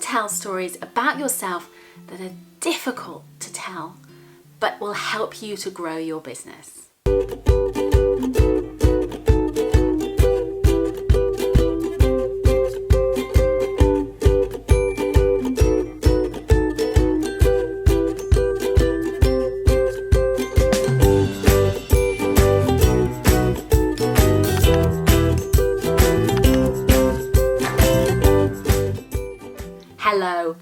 tell stories about yourself that are difficult to tell, but will help you to grow your business. Hello.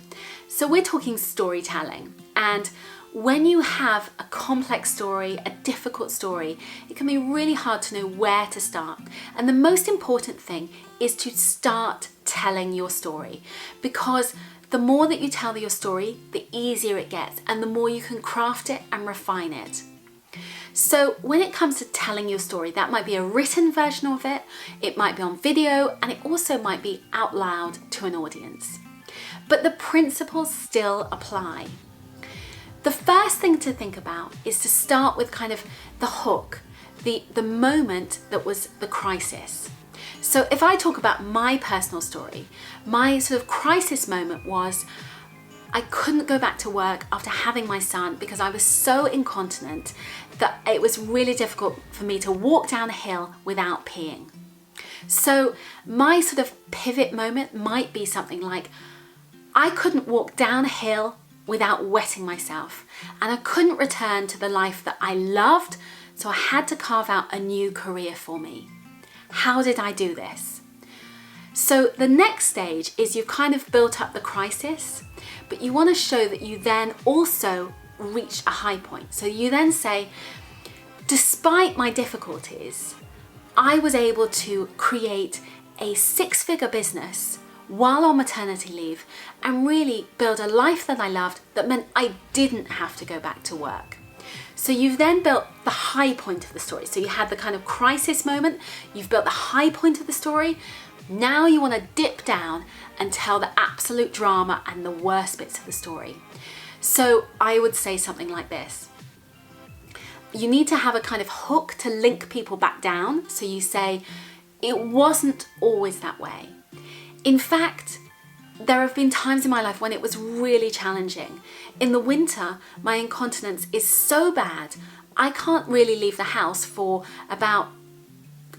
So we're talking storytelling, and when you have a complex story, a difficult story, it can be really hard to know where to start. And the most important thing is to start telling your story, because the more that you tell your story, the easier it gets and the more you can craft it and refine it. So when it comes to telling your story, that might be a written version of it, it might be on video, and it also might be out loud to an audience. But the principles still apply. The first thing to think about is to start with kind of the hook, the moment that was the crisis. So if I talk about my personal story, my sort of crisis moment was I couldn't go back to work after having my son because I was so incontinent that it was really difficult for me to walk down a hill without peeing. So my sort of pivot moment might be something like, I couldn't walk down a hill without wetting myself, and I couldn't return to the life that I loved, so I had to carve out a new career for me. How did I do this? So the next stage is you've kind of built up the crisis, but you want to show that you then also reach a high point. So you then say, despite my difficulties, I was able to create a 6-figure business while on maternity leave and really build a life that I loved that meant I didn't have to go back to work. So you've then built the high point of the story. So you had the kind of crisis moment, you've built the high point of the story. Now you want to dip down and tell the absolute drama and the worst bits of the story. So I would say something like this. You need to have a kind of hook to link people back down. So you say, it wasn't always that way. In fact, there have been times in my life when it was really challenging. In the winter, my incontinence is so bad, I can't really leave the house for about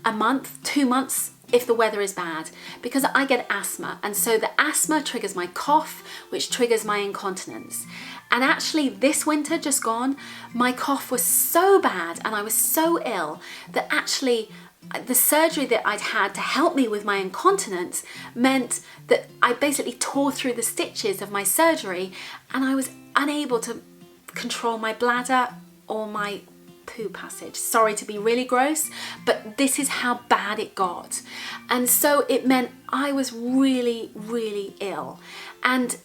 a month, 2 months, if the weather is bad, because I get asthma. And so the asthma triggers my cough, which triggers my incontinence. And actually this winter just gone, my cough was so bad and I was so ill that actually the surgery that I'd had to help me with my incontinence meant that I basically tore through the stitches of my surgery and I was unable to control my bladder or my poo passage. Sorry to be really gross, but this is how bad it got. And so it meant I was really, really ill and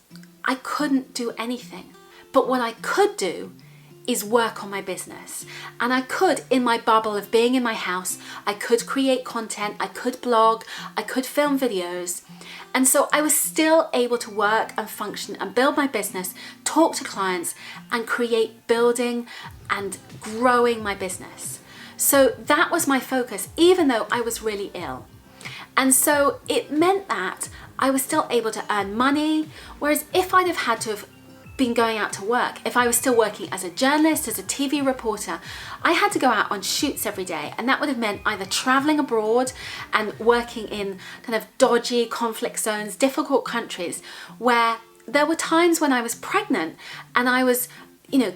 I couldn't do anything. But what I could do is work on my business. And I could, in my bubble of being in my house, I could create content, I could blog, I could film videos. And so I was still able to work and function and build my business, talk to clients and create building and growing my business. So that was my focus, even though I was really ill. And so it meant that I was still able to earn money, whereas if I'd have had to have been going out to work, if I was still working as a journalist, as a TV reporter, I had to go out on shoots every day, and that would have meant either traveling abroad and working in kind of dodgy conflict zones, difficult countries, where there were times when I was pregnant and I was,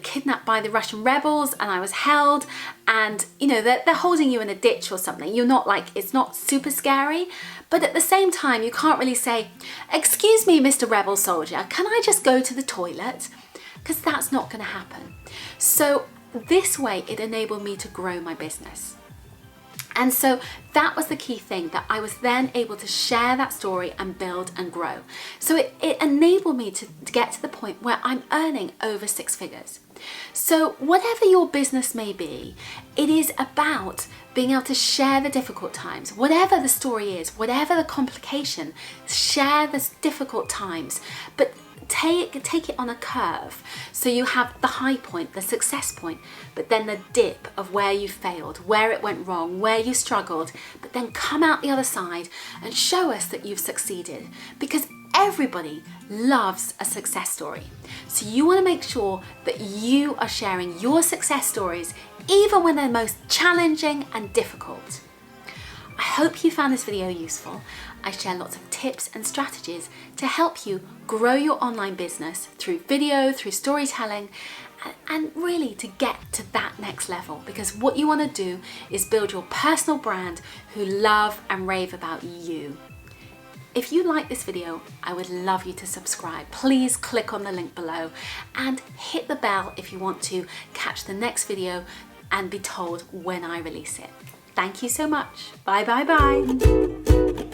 kidnapped by the Russian rebels and I was held and, they're holding you in a ditch or something. You're not it's not super scary, but at the same time, you can't really say, excuse me, Mr. Rebel Soldier, can I just go to the toilet? Because that's not going to happen. So this way, it enabled me to grow my business. And so that was the key thing, that I was then able to share that story and build and grow. So it enabled me to get to the point where I'm earning over 6 figures. So whatever your business may be, it is about being able to share the difficult times. Whatever the story is, whatever the complication, share the difficult times, but take it on a curve. So you have the high point, the success point, but then the dip of where you failed, where it went wrong, where you struggled, but then come out the other side and show us that you've succeeded. Because everybody loves a success story. So you want to make sure that you are sharing your success stories even when they're most challenging and difficult. I hope you found this video useful. I share lots of tips and strategies to help you grow your online business through video, through storytelling, and really to get to that next level, because what you want to do is build your personal brand who love and rave about you. If you like this video, I would love you to subscribe. Please click on the link below and hit the bell if you want to catch the next video and be told when I release it. Thank you so much. Bye, bye, bye.